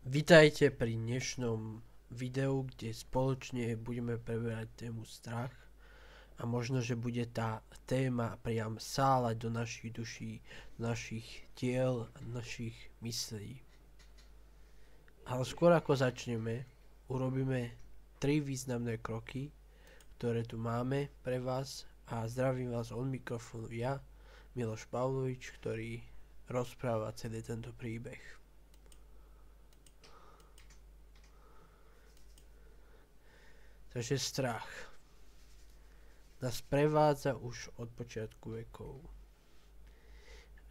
Vitajte pri dnešnom videu, kde spoločne budeme preberať tému strach a možno, že bude tá téma priam sáľať do našich duší, do našich tiel a našich myslí. Ale skôr ako začneme, urobíme 3 významné kroky, ktoré tu máme pre vás a zdravím vás od mikrofónu ja, Miloš Pavlovič, ktorý rozpráva celý tento príbeh. Takže strach nás prevádza už od počiatku vekov.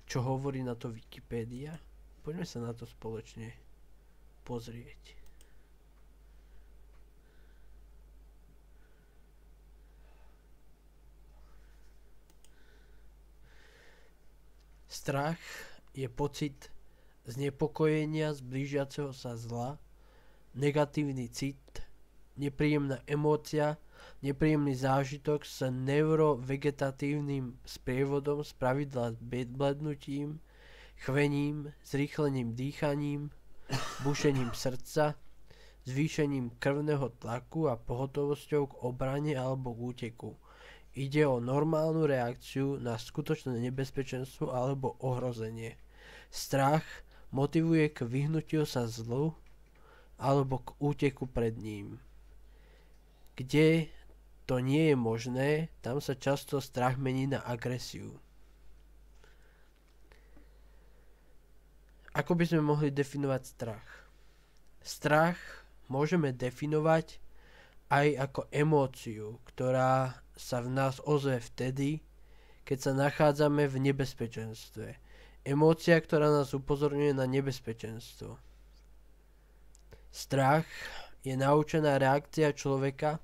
Čo hovorí na to Wikipédia? Poďme sa na to spoločne pozrieť. Strach je pocit znepokojenia z blížiaceho sa zla, negatívny cit, nepríjemná emócia, nepríjemný zážitok s neurovegetatívnym sprievodom, spravidla blednutím, chvením, zrýchlením dýchaním, bušením srdca, zvýšením krvného tlaku a pohotovosťou k obrane alebo k úteku. Ide o normálnu reakciu na skutočné nebezpečenstvo alebo ohrozenie. Strach motivuje k vyhnutiu sa zlu alebo k úteku pred ním. Kde to nie je možné, tam sa často strach mení na agresiu. Ako by sme mohli definovať strach? Strach môžeme definovať aj ako emóciu, ktorá sa v nás ozve vtedy, keď sa nachádzame v nebezpečenstve. Emócia, ktorá nás upozorňuje na nebezpečenstvo. Strach je naučená reakcia človeka,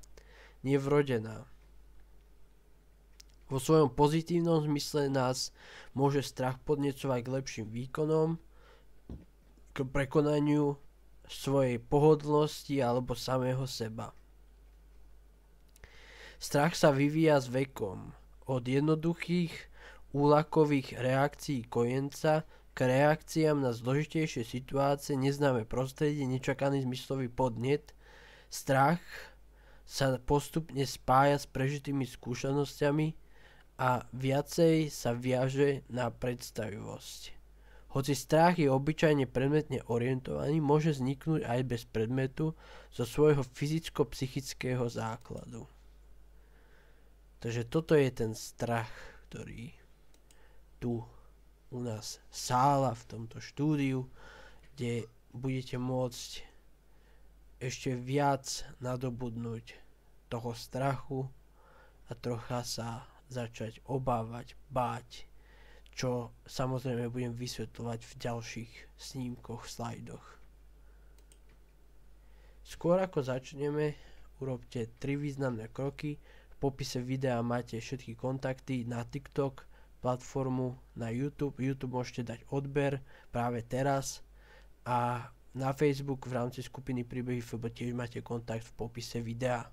nevrodená. Vo svojom pozitívnom zmysle nás môže strach podnecovať k lepším výkonom, k prekonaniu svojej pohodlnosti alebo samého seba. Strach sa vyvíja s vekom, od jednoduchých úlakových reakcií kojenca k reakciám na zložitejšie situácie, neznáme prostredie, nečakaný zmyslový podnet. Strach sa postupne spája s prežitými skúsenosťami a viacej sa viaže na predstavivosť. Hoci strach je obyčajne predmetne orientovaný, môže vzniknúť aj bez predmetu zo svojho fyzicko-psychického základu. Takže toto je ten strach, ktorý tu u nás sála v tomto štúdiu, kde budete môcť ešte viac nadobudnúť toho strachu a trocha sa začať obávať, báť, čo samozrejme budem vysvetľovať v ďalších snímkoch, slajdoch. Skôr ako začneme, urobte 3 významné kroky. V popise videa máte všetky kontakty na TikTok, platformu na YouTube. YouTube môžete dať odber práve teraz a na Facebook v rámci skupiny Príbehy FB tiež máte kontakt v popise videa.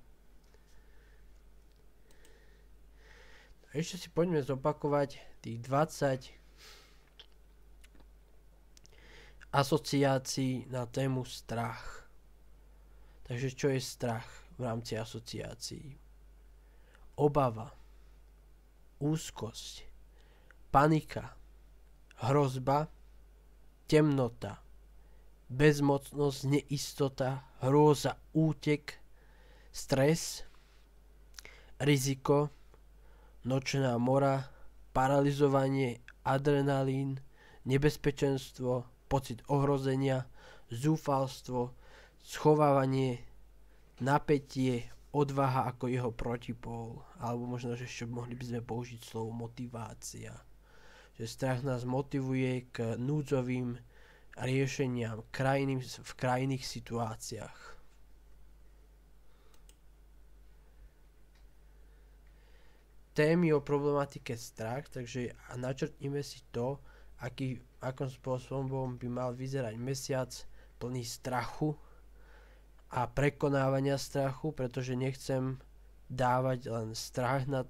Ešte si poďme zopakovať tých 20 asociácií na tému strach. Takže čo je strach v rámci asociácií? Obava, úzkosť, panika, hrozba, temnota, bezmocnosť, neistota, hrôza, útek, stres, riziko, nočná mora, paralyzovanie, adrenalín, nebezpečenstvo, pocit ohrozenia, zúfalstvo, schovávanie, napätie, odvaha ako jeho protipól, alebo možno, že ešte mohli by sme použiť slovo motivácia. Že strach nás motivuje k núdzovým riešeniam v krajných situáciách. Témy o problematike strach, takže načrtnime si to, akým spôsobom by mal vyzerať mesiac plný strachu a prekonávania strachu, pretože nechcem dávať len strach na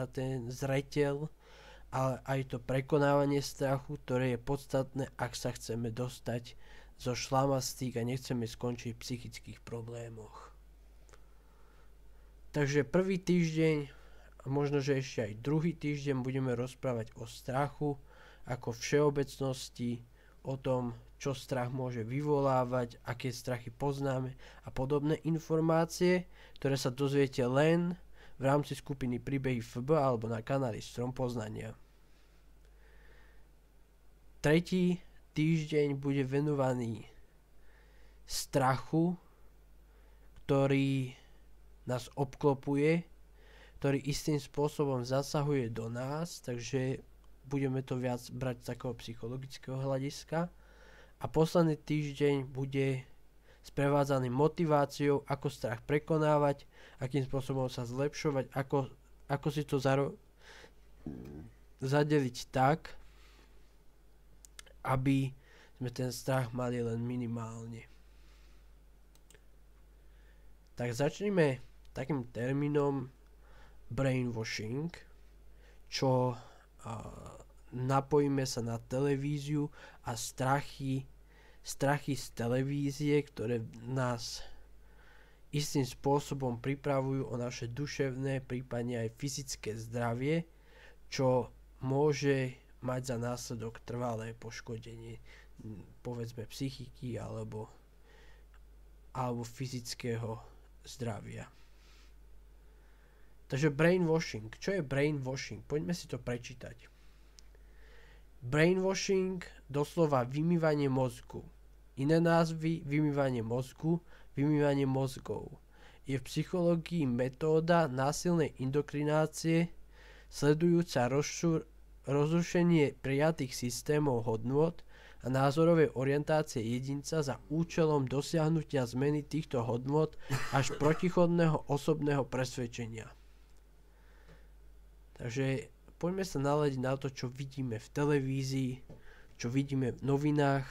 ten zreteľ, ale aj to prekonávanie strachu, ktoré je podstatné, ak sa chceme dostať zo šlamastík a nechceme skončiť v psychických problémoch. Takže prvý týždeň a možno, že ešte aj druhý týždeň budeme rozprávať o strachu ako všeobecnosti, o tom, čo strach môže vyvolávať, aké strachy poznáme a podobné informácie, ktoré sa dozviete len v rámci skupiny Príbehy FB alebo na kanáli Strom poznania. Tretí týždeň bude venovaný strachu, ktorý nás obklopuje, ktorý istým spôsobom zasahuje do nás, takže budeme to viac brať z takého psychologického hľadiska. A posledný týždeň bude sprevádzaný motiváciou, ako strach prekonávať, akým spôsobom sa zlepšovať, ako si to zadeliť tak, aby sme ten strach mali len minimálne. Tak začneme takým termínom brainwashing, čo napojíme sa na televíziu a strachy z televízie, ktoré nás istým spôsobom pripravujú o naše duševné, prípadne aj fyzické zdravie, čo môže mať za následok trvalé poškodenie, povedzme psychiky alebo fyzického zdravia. Takže brainwashing. Čo je brainwashing? Poďme si to prečítať. Brainwashing, doslova vymývanie mozgu. Iné názvy: vymývanie mozgu, vymývanie mozgov. Je v psychológii metóda násilnej indoktrinácie sledujúca rozrušenie prijatých systémov hodnôt a názorovej orientácie jedinca za účelom dosiahnutia zmeny týchto hodnôt až protichodného osobného presvedčenia. Takže poďme sa naladiť na to, čo vidíme v televízii, čo vidíme v novinách,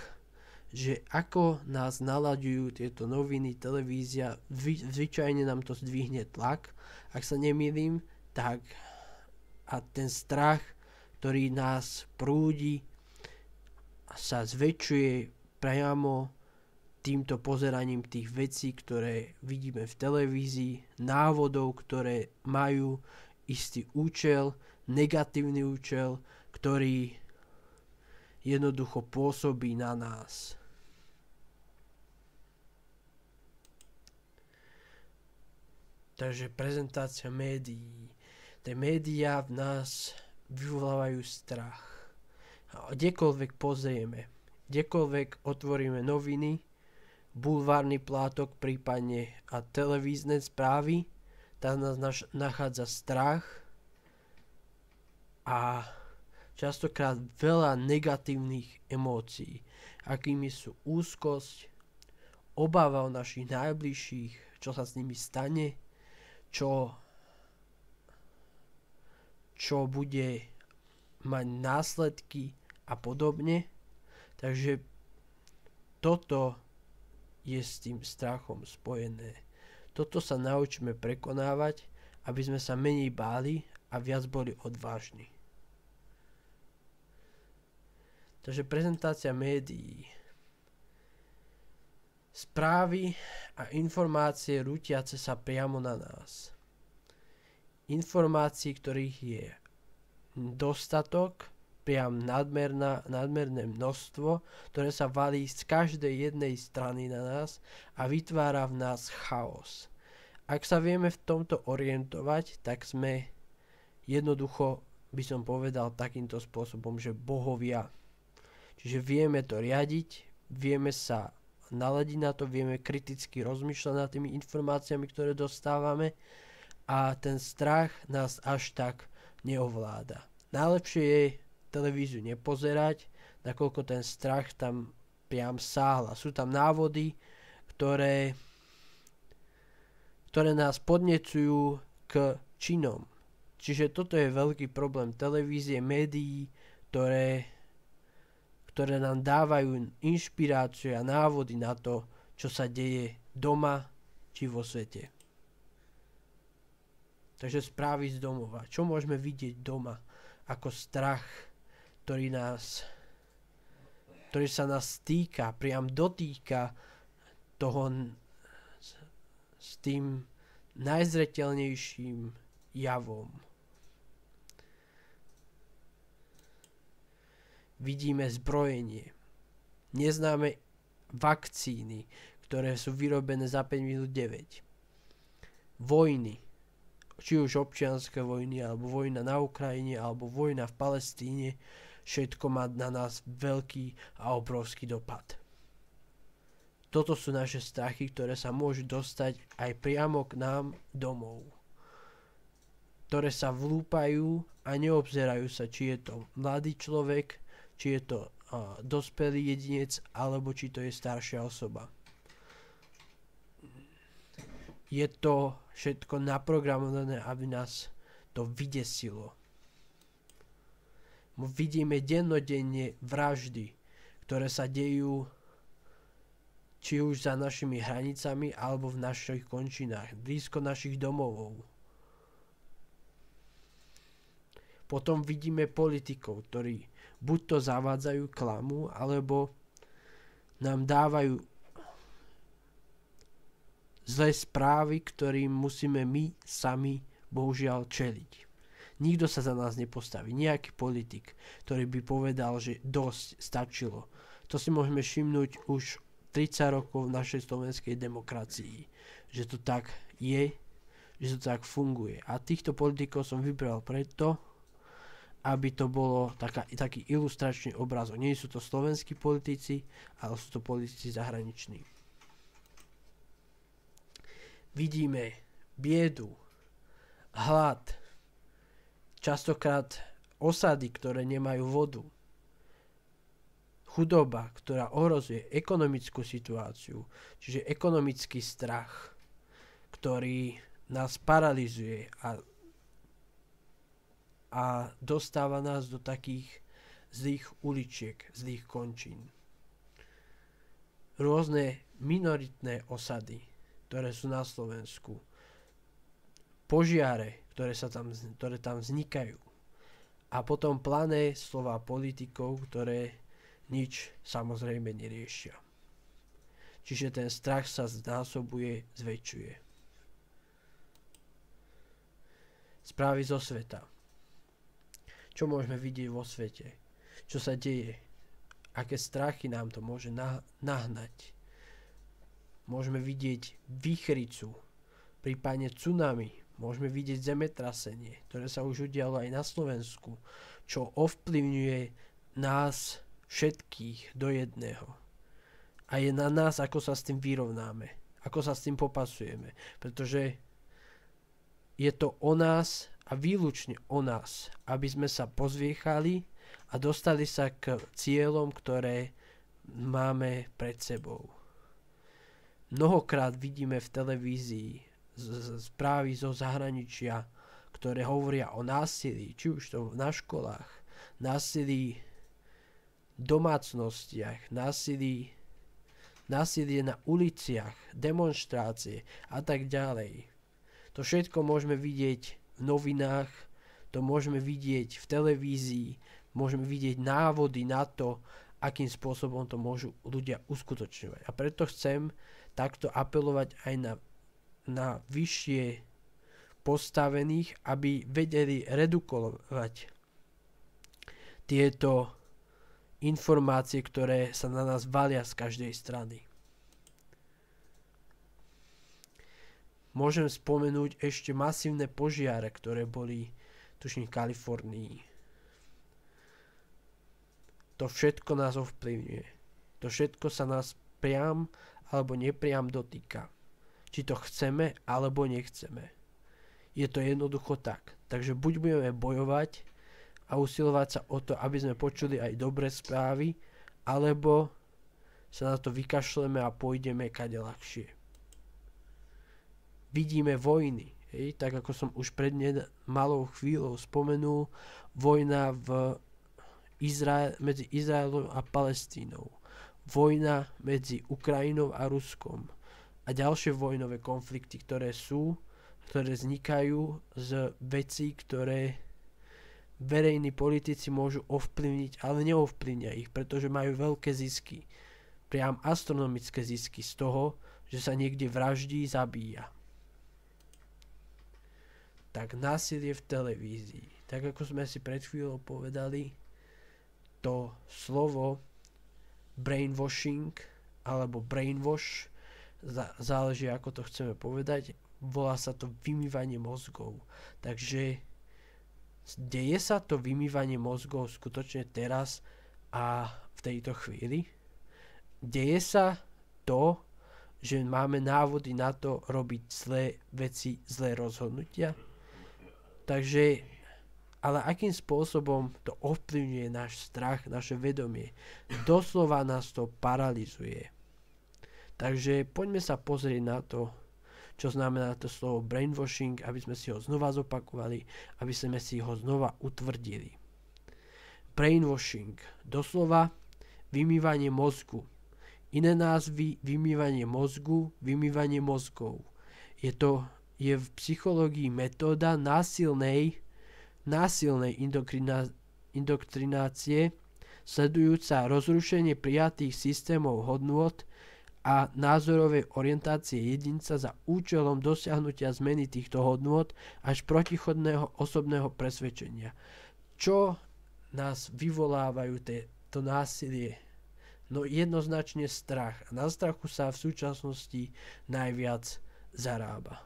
že ako nás nalaďujú tieto noviny, televízia, zvyčajne nám to zdvihne tlak, ak sa nemýlim, tak a ten strach, ktorý nás prúdi, sa zväčšuje priamo týmto pozeraním tých vecí, ktoré vidíme v televízii, návodov, ktoré majú istý účel, negatívny účel, ktorý jednoducho pôsobí na nás. Takže prezentácia médií. Tie médiá v nás vyvolávajú strach. Kdekoľvek pozrieme, kdekoľvek otvoríme noviny, bulvárny plátok, prípadne a televízne správy, tam nás nachádza strach a častokrát veľa negatívnych emócií, akými sú úzkosť, obava o našich najbližších, čo sa s nimi stane, čo bude mať následky a podobne. Takže toto je s tým strachom spojené. Toto sa naučíme prekonávať, aby sme sa menej báli a viac boli odvážni. Takže prezentácia médií. Správy a informácie rútiace sa priamo na nás. Informácií, ktorých je dostatok, priam nadmerné množstvo, ktoré sa valí z každej jednej strany na nás a vytvára v nás chaos. Ak sa vieme v tomto orientovať, tak sme jednoducho, by som povedal takýmto spôsobom, že bohovia. Čiže vieme to riadiť, vieme sa naladiť na to, vieme kriticky rozmýšľať nad tými informáciami, ktoré dostávame a ten strach nás až tak neovláda. Najlepšie je televíziu nepozerať, nakoľko ten strach tam priam sáhla. Sú tam návody, ktoré nás podnecujú k činom. Čiže toto je veľký problém televízie, médií, ktoré nám dávajú inšpiráciu a návody na to, čo sa deje doma či vo svete. Takže správy z domova. Čo môžeme vidieť doma? ako strach, ktorý sa nás týka, priam dotýka toho s tým najzreteľnejším javom. Vidíme zbrojenie. Neznáme vakcíny, ktoré sú vyrobené za 5 minút 9. Vojny, či už občianske vojny, alebo vojna na Ukrajine, alebo vojna v Palestíne, všetko má na nás veľký a obrovský dopad. Toto sú naše strachy, ktoré sa môžu dostať aj priamo k nám domov. Ktoré sa vlúpajú a neobzerajú sa, či je to mladý človek, či je to dospelý jedinec, alebo či to je staršia osoba. Je to všetko naprogramované, aby nás to vydesilo. Vidíme dennodenne vraždy, ktoré sa dejú či už za našimi hranicami, alebo v našich končinách, blízko našich domovov. Potom vidíme politikov, ktorí buď to zavádzajú klamu, alebo nám dávajú zlé správy, ktorým musíme my sami bohužiaľ čeliť. Nikto sa za nás nepostaví, nejaký politik, ktorý by povedal, že dosť, stačilo. To si môžeme všimnúť už 30 rokov v našej slovenskej demokracii, že to tak je, že to tak funguje. A týchto politikov som vybral preto, aby to bolo taký ilustračný obrazok. Nie sú to slovenskí politici, ale sú to politici zahraniční. Vidíme biedu, hlad, častokrát osady, ktoré nemajú vodu, chudoba, ktorá ohrozuje ekonomickú situáciu, čiže ekonomický strach, ktorý nás paralizuje a dostáva nás do takých zlých uličiek, zlých končín. Rôzne minoritné osady, ktoré sú na Slovensku, požiare, ktoré tam vznikajú, a potom plané slová politikov, ktoré nič samozrejme neriešia. Čiže ten strach sa znásobuje, zväčšuje. Správy zo sveta. Čo môžeme vidieť vo svete? Čo sa deje? Aké strachy nám to môže nahnať? Môžeme vidieť výchricu, prípadne tsunami. Môžeme vidieť zemetrasenie, ktoré sa už udialo aj na Slovensku, čo ovplyvňuje nás všetkých do jedného. A je na nás, ako sa s tým vyrovnáme, ako sa s tým popasujeme, pretože je to o nás a výlučne o nás, aby sme sa pozviechali a dostali sa k cieľom, ktoré máme pred sebou. Mnohokrát vidíme v televízii správy zo zahraničia, ktoré hovoria o násilí, či už to na školách, násilí v domácnostiach, násilie na uliciach, demonštrácie a tak ďalej. To všetko môžeme vidieť v novinách, to môžeme vidieť v televízii, môžeme vidieť návody na to, akým spôsobom to môžu ľudia uskutočňovať. A preto chcem takto apelovať aj na vyššie postavených, aby vedeli redukovať tieto informácie, ktoré sa na nás valia z každej strany. Môžem spomenúť ešte masívne požiare, ktoré boli tuším v Kalifornii. To všetko nás ovplyvňuje. To všetko sa nás priam alebo nepriam dotýka. Či to chceme alebo nechceme. Je to jednoducho tak. Takže buď budeme bojovať a usilovať sa o to, aby sme počuli aj dobré správy, alebo sa na to vykašleme a pôjdeme kade ľahšie. Vidíme vojny, tak ako som už pred malou chvíľou spomenul, vojna medzi Izraelom a Palestínou, vojna medzi Ukrajinou a Ruskom a ďalšie vojnové konflikty, ktoré vznikajú z vecí, ktoré verejní politici môžu ovplyvniť, ale neovplyvnia ich, pretože majú veľké zisky. Priam astronomické zisky z toho, že sa niekde vraždí, zabíja. Tak násilie v televízii. Tak ako sme si pred chvíľou povedali, to slovo brainwashing alebo brainwash, záleží ako to chceme povedať, volá sa to vymývanie mozgov. Takže deje sa to vymývanie mozgov skutočne teraz a v tejto chvíli? Deje sa to, že máme návody na to robiť zlé veci, zlé rozhodnutia? Takže, ale akým spôsobom to ovplyvňuje náš strach, naše vedomie? Doslova nás to paralizuje. Takže poďme sa pozrieť na to, čo znamená to slovo brainwashing, aby sme si ho znova zopakovali, aby sme si ho znova utvrdili. Brainwashing, doslova vymývanie mozgu. Iné názvy vymývanie mozgu, vymývanie mozgov. Je v psychológii metóda násilnej indoktrinácie, sledujúca rozrušenie prijatých systémov hodnôt a názorovej orientácie jedinca za účelom dosiahnutia zmeny týchto hodnôt až protichodného osobného presvedčenia. Čo nás vyvolávajú to násilie? No jednoznačne strach. A na strachu sa v súčasnosti najviac zarába.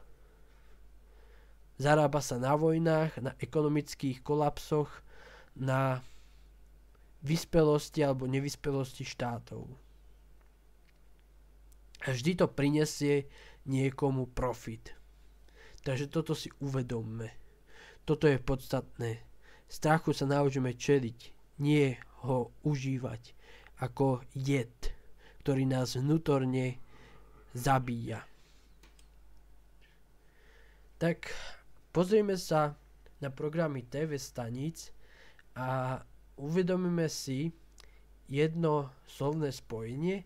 Zarába sa na vojnách, na ekonomických kolapsoch, na vyspelosti alebo nevyspelosti štátov. A vždy to prinesie niekomu profit. Takže toto si uvedomme. Toto je podstatné. Strachu sa naučíme čeliť, nie ho užívať ako jed, ktorý nás vnútorne zabíja. Tak pozrieme sa na programy TV staníc a uvedomíme si jedno slovné spojenie,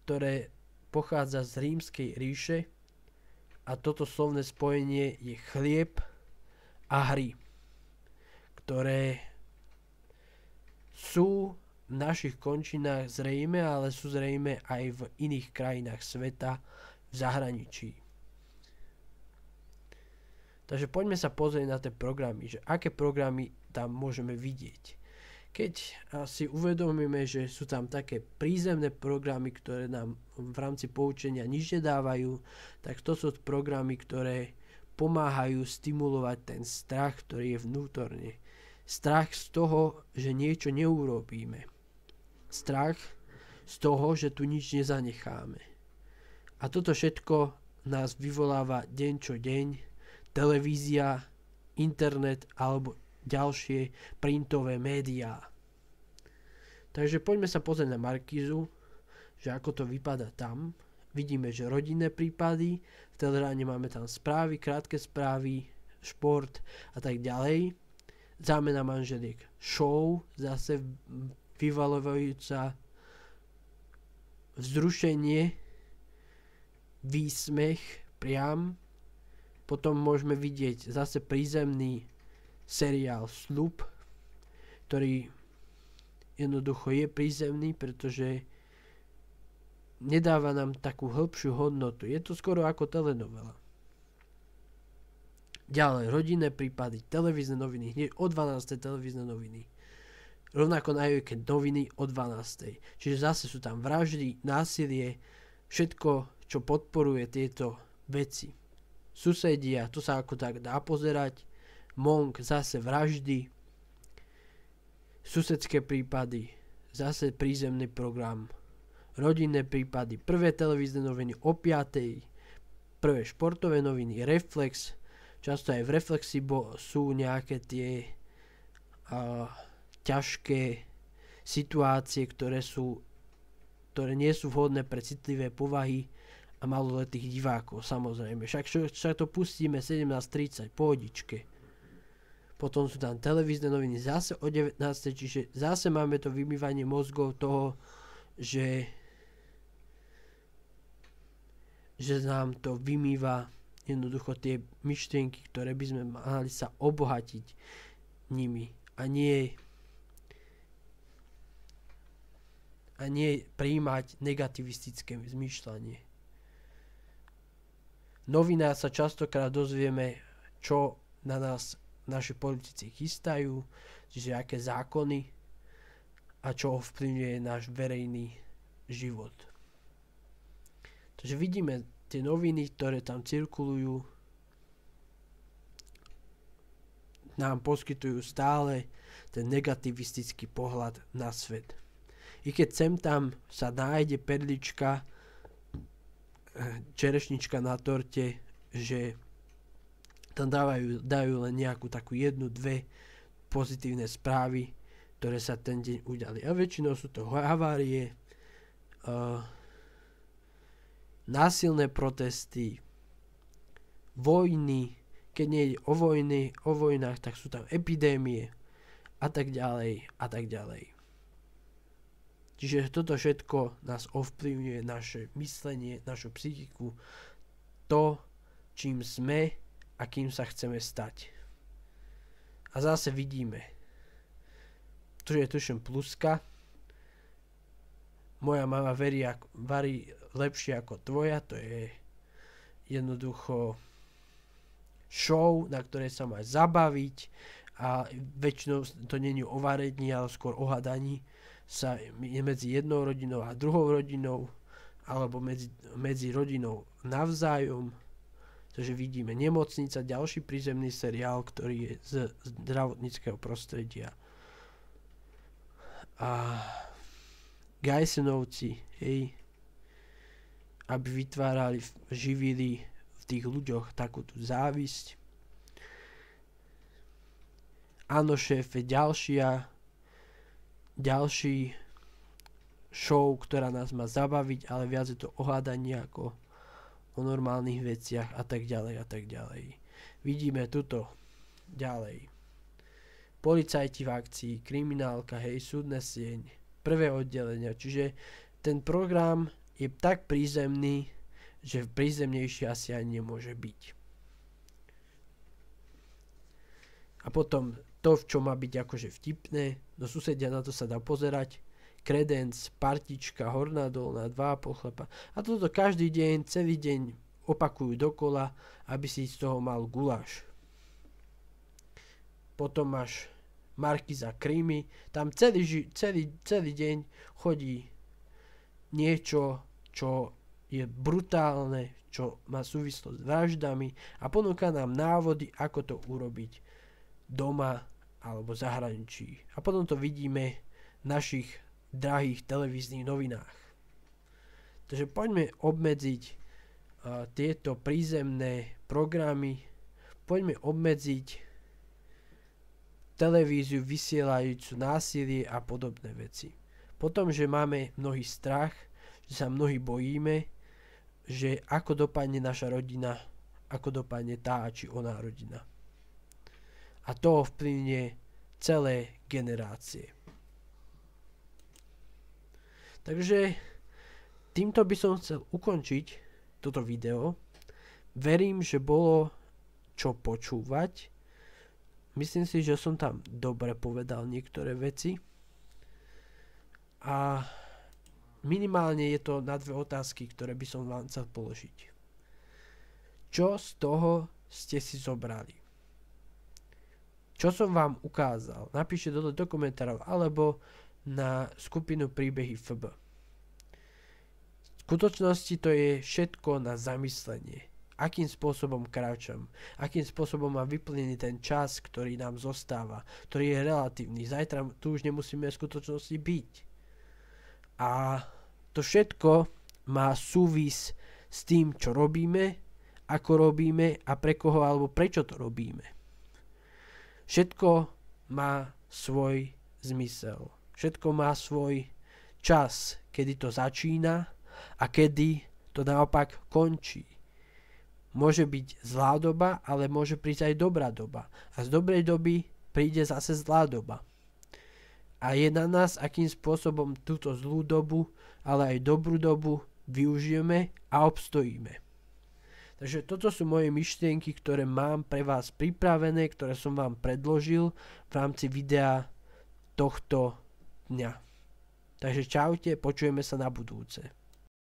ktoré pochádza z Rímskej ríše a toto slovné spojenie je chlieb a hry, ktoré sú v našich končinách zrejme, ale sú zrejme aj v iných krajinách sveta, v zahraničí. Takže poďme sa pozrieť na tie programy, že aké programy tam môžeme vidieť. Keď si uvedomíme, že sú tam také prízemné programy, ktoré nám v rámci poučenia nič nedávajú, tak to sú programy, ktoré pomáhajú stimulovať ten strach, ktorý je vnútorne. Strach z toho, že niečo neurobíme. Strach z toho, že tu nič nezanecháme. A toto všetko nás vyvoláva deň čo deň, televízia, internet alebo ďalšie printové médiá. Takže poďme sa pozrieť na Markízu, že ako to vypadá tam. Vidíme, že rodinné prípady, v Teleráne máme tam správy, krátke správy, šport a tak ďalej. Zámena manželiek, show, zase vyvalovajúca vzrušenie, výsmech priam. Potom môžeme vidieť zase prízemný seriál Sľub, ktorý jednoducho je prízemný, pretože nedáva nám takú hĺbšiu hodnotu. Je to skoro ako telenovela. Ďalej, rodinné prípady, televízne noviny, hneď o 12. televízne noviny. Rovnako na víkend noviny o 12. Čiže zase sú tam vraždy, násilie, všetko, čo podporuje tieto veci. Susedia, to sa ako tak dá pozerať. Monk, zase vraždy. Susedské prípady, zase prízemný program. Rodinné prípady, prvé televízne noviny o 5. Prvé športové noviny, Reflex. Často aj v Reflexi sú nejaké tie ťažké situácie, ktoré nie sú vhodné pre citlivé povahy a maloletých divákov, samozrejme. Však to pustíme 17:30, pohodičke. Potom sú tam televízne noviny zase o 19, čiže zase máme to vymývanie mozgov toho, že nám to vymýva jednoducho tie myšlienky, ktoré by sme mali sa obohatiť. nimi a nie prijímať negativistické zmýšľanie. V novinách sa častokrát dozvieme, čo na nás naši politici chystajú, čiže aké zákony a čo ovplyvňuje náš verejný život. Takže vidíme tie noviny, ktoré tam cirkulujú, nám poskytujú stále ten negativistický pohľad na svet. I keď sem tam sa nájde perlička, čerešnička na torte, že tam dajú len nejakú takú jednu, dve pozitívne správy, ktoré sa ten deň udiali. A väčšinou sú to havárie, násilné protesty, vojny, keď nie je o vojnách, tak sú tam epidémie a tak ďalej a tak ďalej. Čiže toto všetko nás ovplyvňuje, naše myslenie, našu psychiku, to, čím sme a kým sa chceme stať. A zase vidíme, tu je tuším pluska, moja mama varí lepšie ako tvoja, to je jednoducho show, na ktorej sa máš zabaviť a väčšinou to nie je o varení, ale skôr o hadaní sa medzi jednou rodinou a druhou rodinou alebo medzi rodinou navzájom. Takže vidíme Nemocnica, ďalší prízemný seriál, ktorý je z zdravotníckeho prostredia. A Gajsenovci, hej, aby vytvárali, živili v tých ľuďoch takú tú závisť. Áno, šéfe, ďalší show, ktorá nás má zabaviť, ale viac je to o hádaní ako o normálnych veciach a tak ďalej a tak ďalej. Vidíme tuto ďalej. Policajti v akcii, kriminálka, hej, súdna sieň, prvé oddelenia, čiže ten program je tak prízemný, že prízemnejšie asi ani nemôže byť. A potom to, čo má byť akože vtipné, do susedia na to sa dá pozerať, kredenc, partička, horná dolná, 2,5 chlapa. A toto každý deň, celý deň opakujú dokola, aby si z toho mal guláš. Potom máš Markíza Krimi, tam celý deň chodí niečo, čo je brutálne, čo má súvislosť s vraždami a ponúka nám návody, ako to urobiť doma alebo v zahraničí. A potom to vidíme v našich drahých televíznych novinách. Takže poďme obmedziť tieto prízemné programy, poďme obmedziť televíziu vysielajúcu násilie a podobné veci. Potom, že máme mnohý strach, že sa mnohí bojíme, že ako dopadne naša rodina, ako dopadne tá či oná rodina. A to ovplyvne celé generácie. Takže týmto by som chcel ukončiť toto video. Verím, že bolo čo počúvať. Myslím si, že som tam dobre povedal niektoré veci. A minimálne je to na dve otázky, ktoré by som vám chcel položiť. Čo z toho ste si zobrali? Čo som vám ukázal? Napíšte do komentárov alebo na skupinu Príbehy FB. V skutočnosti to je všetko na zamyslenie. Akým spôsobom kráčam? Akým spôsobom mám vyplnený ten čas, ktorý nám zostáva? Ktorý je relatívny. Zajtra tu už nemusíme v skutočnosti byť. A to všetko má súvis s tým, čo robíme, ako robíme a pre koho alebo prečo to robíme. Všetko má svoj zmysel. Všetko má svoj čas, kedy to začína a kedy to naopak končí. Môže byť zlá doba, ale môže prísť aj dobrá doba. A z dobrej doby príde zase zlá doba. A je na nás, akým spôsobom túto zlú dobu, ale aj dobrú dobu využijeme a obstojíme. Takže toto sú moje myšlienky, ktoré mám pre vás pripravené, ktoré som vám predložil v rámci videa tohto dňa. Takže čaute, počujeme sa na budúce.